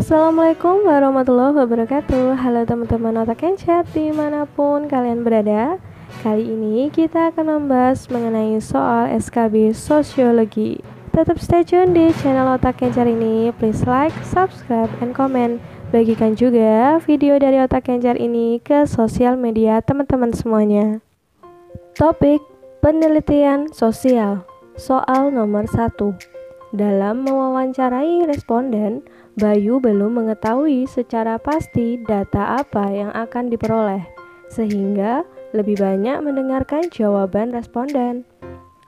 Assalamualaikum warahmatullahi wabarakatuh. Halo teman-teman Otak Kencat dimanapun kalian berada. Kali ini kita akan membahas mengenai soal SKB Sosiologi. Tetap stay tune di channel Otak Kencat ini. Please like, subscribe, and comment. Bagikan juga video dari Otak Kencat ini ke sosial media teman-teman semuanya. Topik penelitian sosial. Soal nomor 1. Dalam mewawancarai responden, Bayu belum mengetahui secara pasti data apa yang akan diperoleh, sehingga lebih banyak mendengarkan jawaban responden.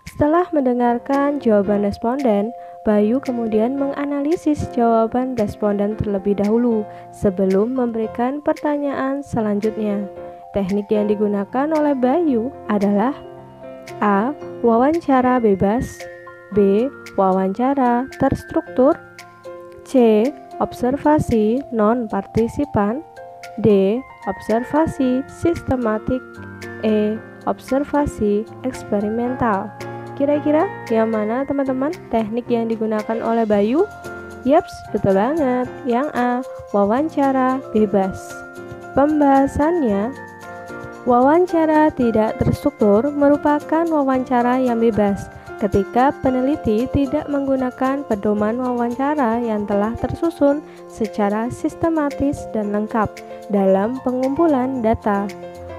Setelah mendengarkan jawaban responden, Bayu kemudian menganalisis jawaban responden terlebih dahulu sebelum memberikan pertanyaan selanjutnya. Teknik yang digunakan oleh Bayu adalah A. Wawancara bebas, B. Wawancara terstruktur, C. Observasi non-partisipan, D. Observasi sistematik, E. Observasi eksperimental. Kira-kira yang mana teman-teman teknik yang digunakan oleh Bayu? Yaps, betul banget. Yang A. Wawancara bebas. Pembahasannya, wawancara tidak terstruktur merupakan wawancara yang bebas ketika peneliti tidak menggunakan pedoman wawancara yang telah tersusun secara sistematis dan lengkap dalam pengumpulan data.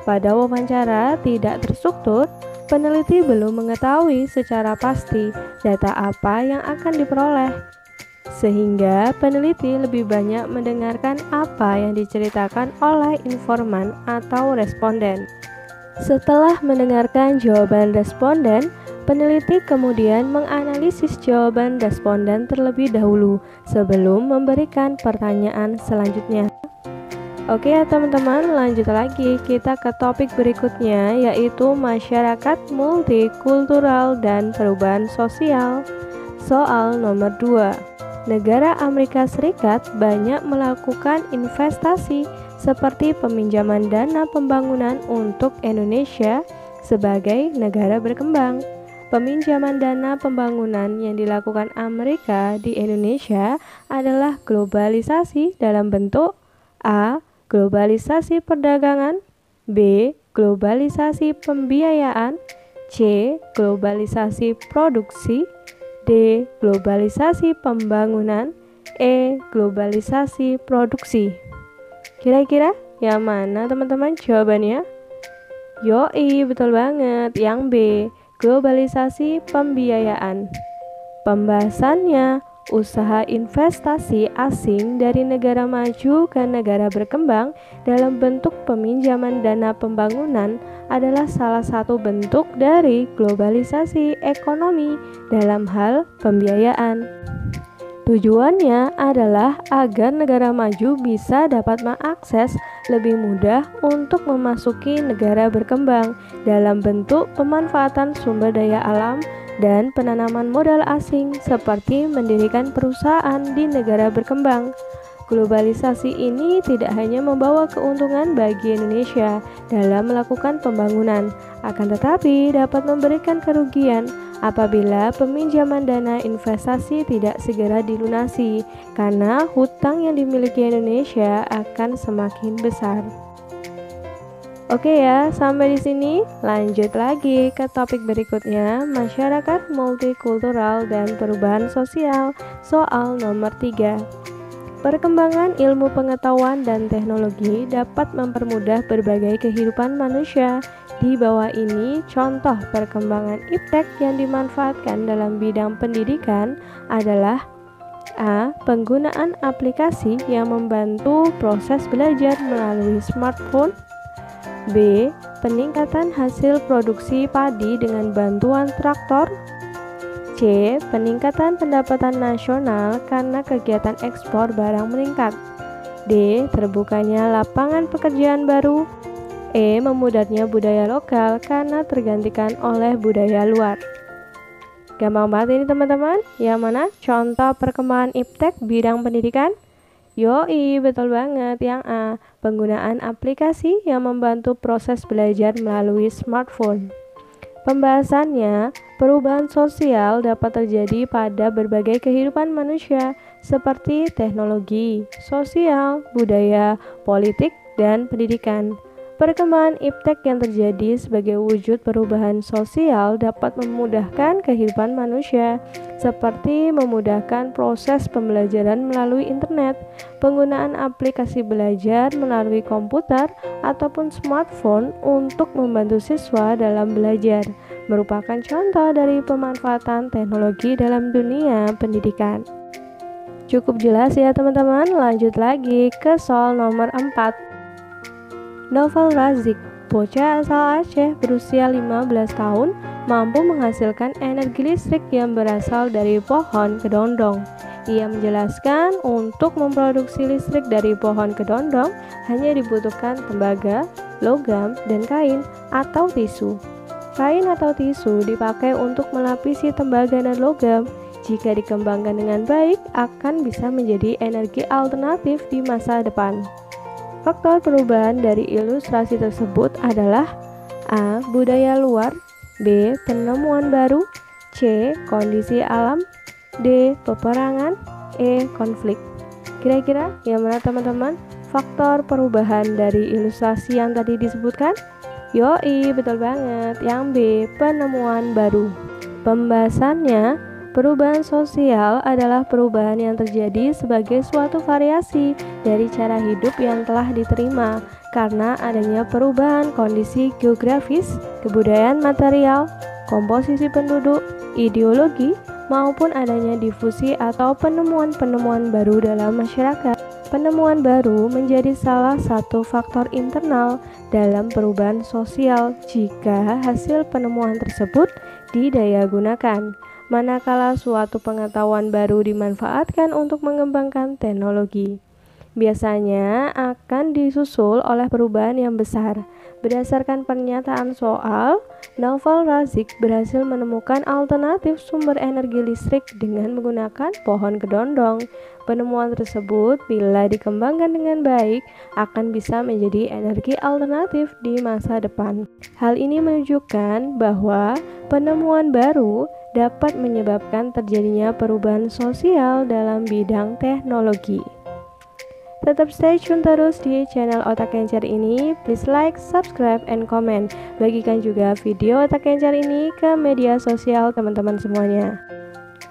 Pada wawancara tidak terstruktur, peneliti belum mengetahui secara pasti data apa yang akan diperoleh, sehingga peneliti lebih banyak mendengarkan apa yang diceritakan oleh informan atau responden. Setelah mendengarkan jawaban responden, peneliti kemudian menganalisis jawaban responden terlebih dahulu sebelum memberikan pertanyaan selanjutnya. Oke ya teman-teman, lanjut lagi kita ke topik berikutnya, yaitu masyarakat multikultural dan perubahan sosial. Soal nomor 2. Negara Amerika Serikat banyak melakukan investasi seperti peminjaman dana pembangunan untuk Indonesia sebagai negara berkembang. Peminjaman dana pembangunan yang dilakukan Amerika di Indonesia adalah globalisasi dalam bentuk A. Globalisasi perdagangan, B. Globalisasi pembiayaan, C. Globalisasi produksi, D. Globalisasi pembangunan, E. Globalisasi produksi. Kira-kira yang mana teman-teman jawabannya? Yoi, betul banget. Yang B. Globalisasi pembiayaan. Pembahasannya, usaha investasi asing dari negara maju ke negara berkembang dalam bentuk peminjaman dana pembangunan adalah salah satu bentuk dari globalisasi ekonomi dalam hal pembiayaan. Tujuannya adalah agar negara maju bisa dapat mengakses lebih mudah untuk memasuki negara berkembang dalam bentuk pemanfaatan sumber daya alam dan penanaman modal asing seperti mendirikan perusahaan di negara berkembang. Globalisasi ini tidak hanya membawa keuntungan bagi Indonesia dalam melakukan pembangunan, akan tetapi dapat memberikan kerugian apabila peminjaman dana investasi tidak segera dilunasi, karena hutang yang dimiliki Indonesia akan semakin besar. Oke ya, sampai di sini. Lanjut lagi ke topik berikutnya, masyarakat multikultural dan perubahan sosial. Soal nomor 3. Perkembangan ilmu pengetahuan dan teknologi dapat mempermudah berbagai kehidupan manusia. Di bawah ini contoh perkembangan iptek yang dimanfaatkan dalam bidang pendidikan adalah A. Penggunaan aplikasi yang membantu proses belajar melalui smartphone, B. Peningkatan hasil produksi padi dengan bantuan traktor, C. Peningkatan pendapatan nasional karena kegiatan ekspor barang meningkat, D. Terbukanya lapangan pekerjaan baru, E. Memudahnya budaya lokal karena tergantikan oleh budaya luar. Gampang banget ini teman-teman. Yang mana contoh perkembangan iptek bidang pendidikan? Yoi, betul banget. Yang A. Penggunaan aplikasi yang membantu proses belajar melalui smartphone. Pembahasannya, perubahan sosial dapat terjadi pada berbagai kehidupan manusia seperti teknologi, sosial, budaya, politik, dan pendidikan. Perkembangan iptek yang terjadi sebagai wujud perubahan sosial dapat memudahkan kehidupan manusia, seperti memudahkan proses pembelajaran melalui internet, penggunaan aplikasi belajar melalui komputer ataupun smartphone untuk membantu siswa dalam belajar, merupakan contoh dari pemanfaatan teknologi dalam dunia pendidikan. Cukup jelas ya teman-teman, lanjut lagi ke soal nomor 4. Novel Razik, bocah asal Aceh berusia 15 tahun, mampu menghasilkan energi listrik yang berasal dari pohon kedondong. Ia menjelaskan untuk memproduksi listrik dari pohon kedondong hanya dibutuhkan tembaga, logam, dan kain atau tisu. Kain atau tisu dipakai untuk melapisi tembaga dan logam. Jika dikembangkan dengan baik, akan bisa menjadi energi alternatif di masa depan. Faktor perubahan dari ilustrasi tersebut adalah A. Budaya luar, B. Penemuan baru, C. Kondisi alam, D. Peperangan, E. Konflik. Kira-kira yang mana teman-teman faktor perubahan dari ilustrasi yang tadi disebutkan? Yoi, betul banget, yang B. Penemuan baru. Pembahasannya, perubahan sosial adalah perubahan yang terjadi sebagai suatu variasi dari cara hidup yang telah diterima karena adanya perubahan kondisi geografis, kebudayaan material, komposisi penduduk, ideologi, maupun adanya difusi atau penemuan-penemuan baru dalam masyarakat. Penemuan baru menjadi salah satu faktor internal dalam perubahan sosial jika hasil penemuan tersebut didayagunakan. Manakala suatu pengetahuan baru dimanfaatkan untuk mengembangkan teknologi, biasanya akan disusul oleh perubahan yang besar. Berdasarkan pernyataan soal, Novel Razik berhasil menemukan alternatif sumber energi listrik dengan menggunakan pohon kedondong. Penemuan tersebut bila dikembangkan dengan baik akan bisa menjadi energi alternatif di masa depan. Hal ini menunjukkan bahwa penemuan baru dapat menyebabkan terjadinya perubahan sosial dalam bidang teknologi. Tetap stay tune terus di channel Otak Kencer ini. Please like, subscribe, and comment. Bagikan juga video Otak Kencer ini ke media sosial teman-teman semuanya.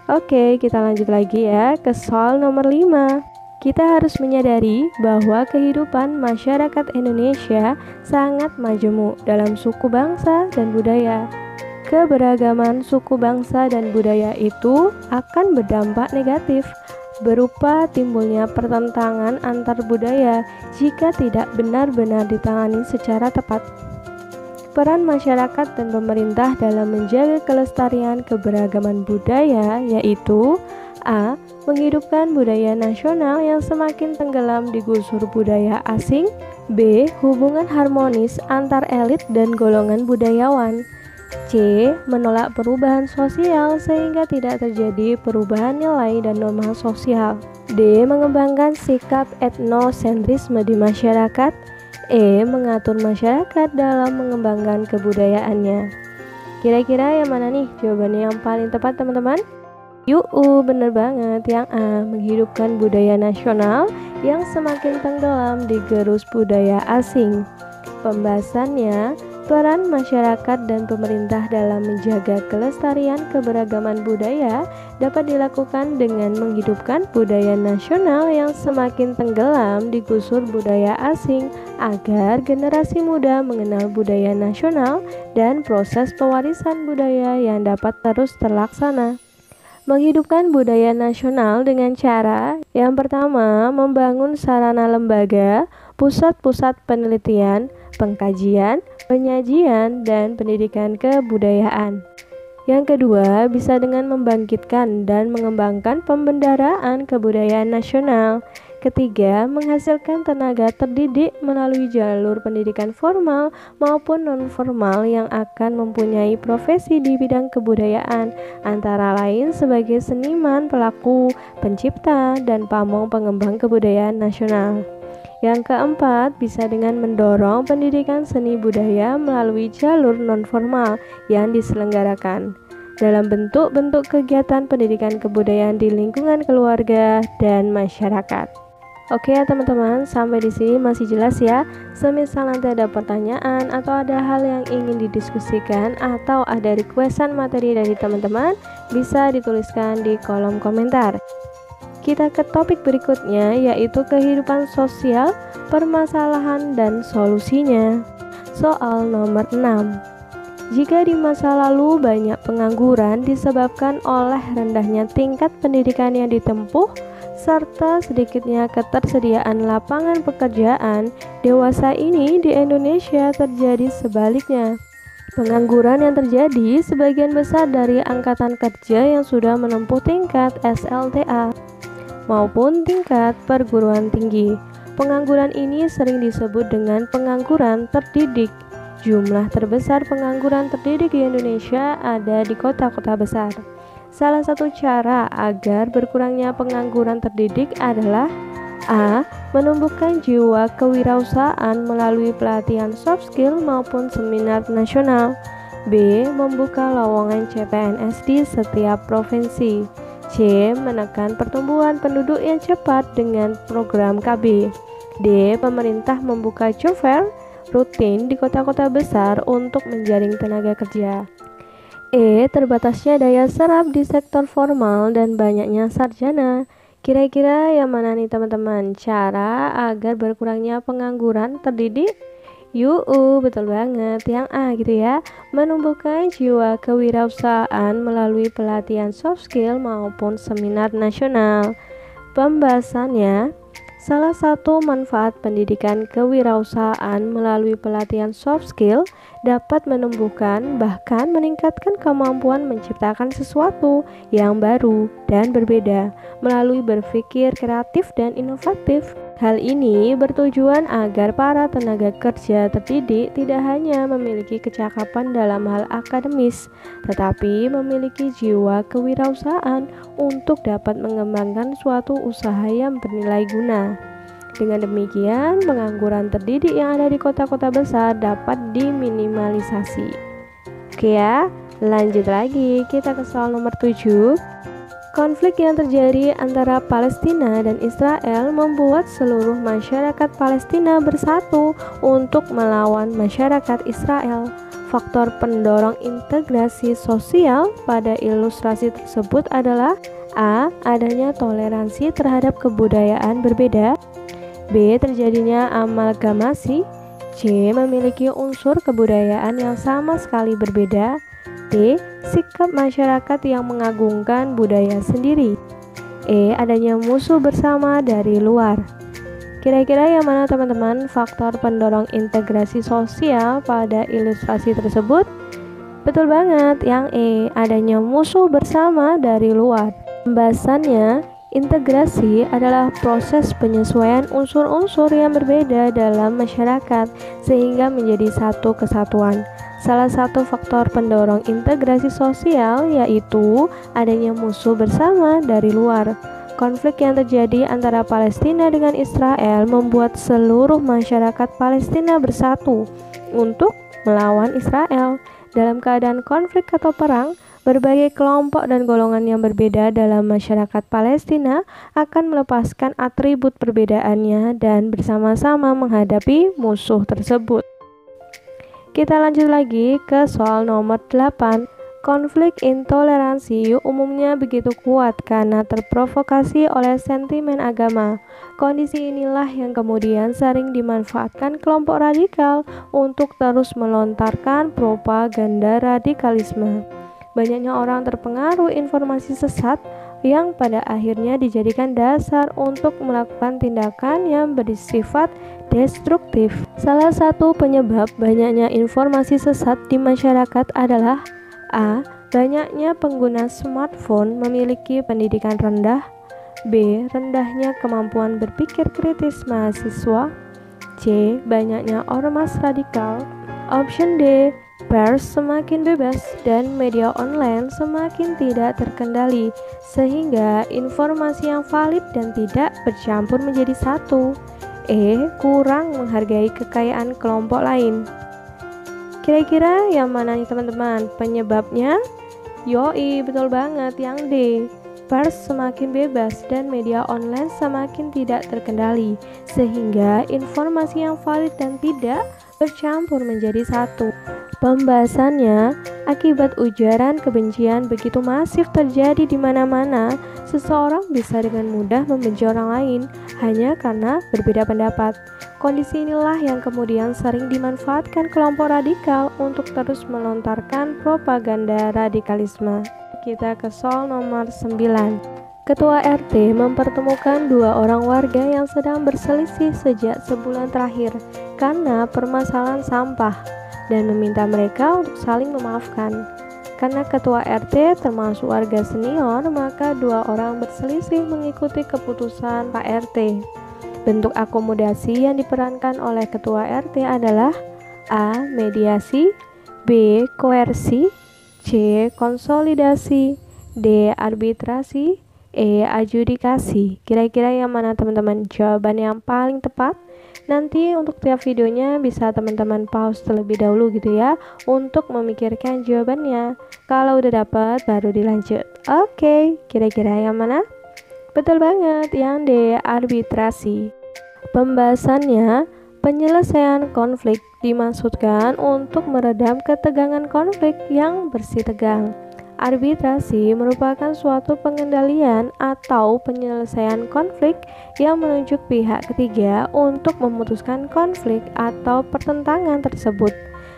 Oke, kita lanjut lagi ya ke soal nomor 5. Kita harus menyadari bahwa kehidupan masyarakat Indonesia sangat majemuk dalam suku bangsa dan budaya. Keberagaman suku bangsa dan budaya itu akan berdampak negatif berupa timbulnya pertentangan antar budaya jika tidak benar-benar ditangani secara tepat. Peran masyarakat dan pemerintah dalam menjaga kelestarian keberagaman budaya yaitu A. Menghidupkan budaya nasional yang semakin tenggelam digusur budaya asing. B. Hubungan harmonis antar elit dan golongan budayawan. C. Menolak perubahan sosial sehingga tidak terjadi perubahan nilai dan norma sosial. D. Mengembangkan sikap etnosentrisme di masyarakat. E. Mengatur masyarakat dalam mengembangkan kebudayaannya. Kira-kira yang mana nih jawabannya yang paling tepat teman-teman? Bener banget, yang A. Menghidupkan budaya nasional yang semakin tenggelam digerus budaya asing. Pembahasannya, peran masyarakat dan pemerintah dalam menjaga kelestarian keberagaman budaya dapat dilakukan dengan menghidupkan budaya nasional yang semakin tenggelam digusur budaya asing agar generasi muda mengenal budaya nasional dan proses pewarisan budaya yang dapat terus terlaksana. Menghidupkan budaya nasional dengan cara yang pertama, membangun sarana lembaga, pusat-pusat penelitian, pengkajian, penyajian, dan pendidikan kebudayaan. Yang kedua, bisa dengan membangkitkan dan mengembangkan pembendaraan kebudayaan nasional. Ketiga, menghasilkan tenaga terdidik melalui jalur pendidikan formal maupun non-formal yang akan mempunyai profesi di bidang kebudayaan, antara lain sebagai seniman, pelaku, pencipta, dan pamong pengembang kebudayaan nasional. Yang keempat, bisa dengan mendorong pendidikan seni budaya melalui jalur non-formal yang diselenggarakan. dalam bentuk-bentuk kegiatan pendidikan kebudayaan di lingkungan keluarga dan masyarakat. Oke ya teman-teman, sampai di sini masih jelas ya. Semisal nanti ada pertanyaan atau ada hal yang ingin didiskusikan atau ada requestan materi dari teman-teman, bisa dituliskan di kolom komentar. Kita ke topik berikutnya, yaitu kehidupan sosial, permasalahan dan solusinya. Soal nomor 6. Jika di masa lalu banyak pengangguran disebabkan oleh rendahnya tingkat pendidikan yang ditempuh serta sedikitnya ketersediaan lapangan pekerjaan, dewasa ini di Indonesia terjadi sebaliknya. Pengangguran yang terjadi sebagian besar dari angkatan kerja yang sudah menempuh tingkat SLTA maupun tingkat perguruan tinggi. Pengangguran ini sering disebut dengan pengangguran terdidik. Jumlah terbesar pengangguran terdidik di Indonesia ada di kota-kota besar. Salah satu cara agar berkurangnya pengangguran terdidik adalah A. Menumbuhkan jiwa kewirausahaan melalui pelatihan soft skill maupun seminar nasional. B. Membuka lowongan CPNS di setiap provinsi. C. Menekan pertumbuhan penduduk yang cepat dengan program KB. D. Pemerintah membuka job fair rutin di kota-kota besar untuk menjaring tenaga kerja. E. Terbatasnya daya serap di sektor formal dan banyaknya sarjana. Kira-kira yang mana nih teman-teman? Cara agar berkurangnya pengangguran terdidik? Betul banget, yang A gitu ya. Menumbuhkan jiwa kewirausahaan melalui pelatihan soft skill maupun seminar nasional. Pembahasannya, salah satu manfaat pendidikan kewirausahaan melalui pelatihan soft skill dapat menumbuhkan bahkan meningkatkan kemampuan menciptakan sesuatu yang baru dan berbeda melalui berpikir kreatif dan inovatif. Hal ini bertujuan agar para tenaga kerja terdidik tidak hanya memiliki kecakapan dalam hal akademis, tetapi memiliki jiwa kewirausahaan untuk dapat mengembangkan suatu usaha yang bernilai guna. Dengan demikian, pengangguran terdidik yang ada di kota-kota besar dapat diminimalisasi. Oke ya, lanjut lagi, kita ke soal nomor 7. Konflik yang terjadi antara Palestina dan Israel membuat seluruh masyarakat Palestina bersatu untuk melawan masyarakat Israel. Faktor pendorong integrasi sosial pada ilustrasi tersebut adalah A. Adanya toleransi terhadap kebudayaan berbeda. B. Terjadinya amalgamasi. C. Memiliki unsur kebudayaan yang sama sekali berbeda. D. Sikap masyarakat yang mengagungkan budaya sendiri. E. Adanya musuh bersama dari luar. Kira-kira yang mana teman-teman faktor pendorong integrasi sosial pada ilustrasi tersebut? Betul banget, yang E. Adanya musuh bersama dari luar. Pembahasannya, integrasi adalah proses penyesuaian unsur-unsur yang berbeda dalam masyarakat sehingga menjadi satu kesatuan. Salah satu faktor pendorong integrasi sosial yaitu adanya musuh bersama dari luar. Konflik yang terjadi antara Palestina dengan Israel membuat seluruh masyarakat Palestina bersatu untuk melawan Israel. Dalam keadaan konflik atau perang, berbagai kelompok dan golongan yang berbeda dalam masyarakat Palestina akan melepaskan atribut perbedaannya dan bersama-sama menghadapi musuh tersebut. Kita lanjut lagi ke soal nomor 8. Konflik intoleransi umumnya begitu kuat karena terprovokasi oleh sentimen agama. Kondisi inilah yang kemudian sering dimanfaatkan kelompok radikal untuk terus melontarkan propaganda radikalisme. Banyaknya orang terpengaruh informasi sesat yang pada akhirnya dijadikan dasar untuk melakukan tindakan yang bersifat destruktif. Salah satu penyebab banyaknya informasi sesat di masyarakat adalah A. Banyaknya pengguna smartphone memiliki pendidikan rendah. B. Rendahnya kemampuan berpikir kritis mahasiswa. C. Banyaknya ormas radikal. Option D. Pers semakin bebas dan media online semakin tidak terkendali, sehingga informasi yang valid dan tidak bercampur menjadi satu. E. Kurang menghargai kekayaan kelompok lain. Kira-kira yang mana nih teman-teman penyebabnya? Yoi, betul banget. Yang D, pers semakin bebas dan media online semakin tidak terkendali, sehingga informasi yang valid dan tidak bercampur menjadi satu. Pembahasannya, akibat ujaran kebencian begitu masif terjadi di mana-mana, seseorang bisa dengan mudah membenci orang lain hanya karena berbeda pendapat. Kondisi inilah yang kemudian sering dimanfaatkan kelompok radikal untuk terus melontarkan propaganda radikalisme. Kita ke soal nomor 9. Ketua RT mempertemukan dua orang warga yang sedang berselisih sejak sebulan terakhir karena permasalahan sampah dan meminta mereka untuk saling memaafkan. Karena ketua RT termasuk warga senior, maka dua orang berselisih mengikuti keputusan Pak RT. Bentuk akomodasi yang diperankan oleh ketua RT adalah A. Mediasi, B. Koersi, C. Konsolidasi, D. Arbitrasi, E. Adjudikasi. Kira-kira yang mana teman-teman jawaban yang paling tepat? Nanti untuk tiap videonya bisa teman-teman pause terlebih dahulu gitu ya, untuk memikirkan jawabannya. Kalau udah dapat baru dilanjut. Oke, kira-kira yang mana? Betul banget, yang D. Arbitrasi. Pembahasannya, penyelesaian konflik dimaksudkan untuk meredam ketegangan konflik yang bersitegang. Arbitrasi merupakan suatu pengendalian atau penyelesaian konflik yang menunjuk pihak ketiga untuk memutuskan konflik atau pertentangan tersebut.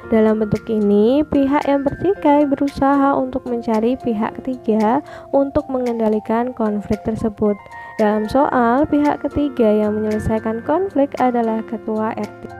Dalam bentuk ini, pihak yang bertikai berusaha untuk mencari pihak ketiga untuk mengendalikan konflik tersebut. Dalam soal, pihak ketiga yang menyelesaikan konflik adalah ketua RT.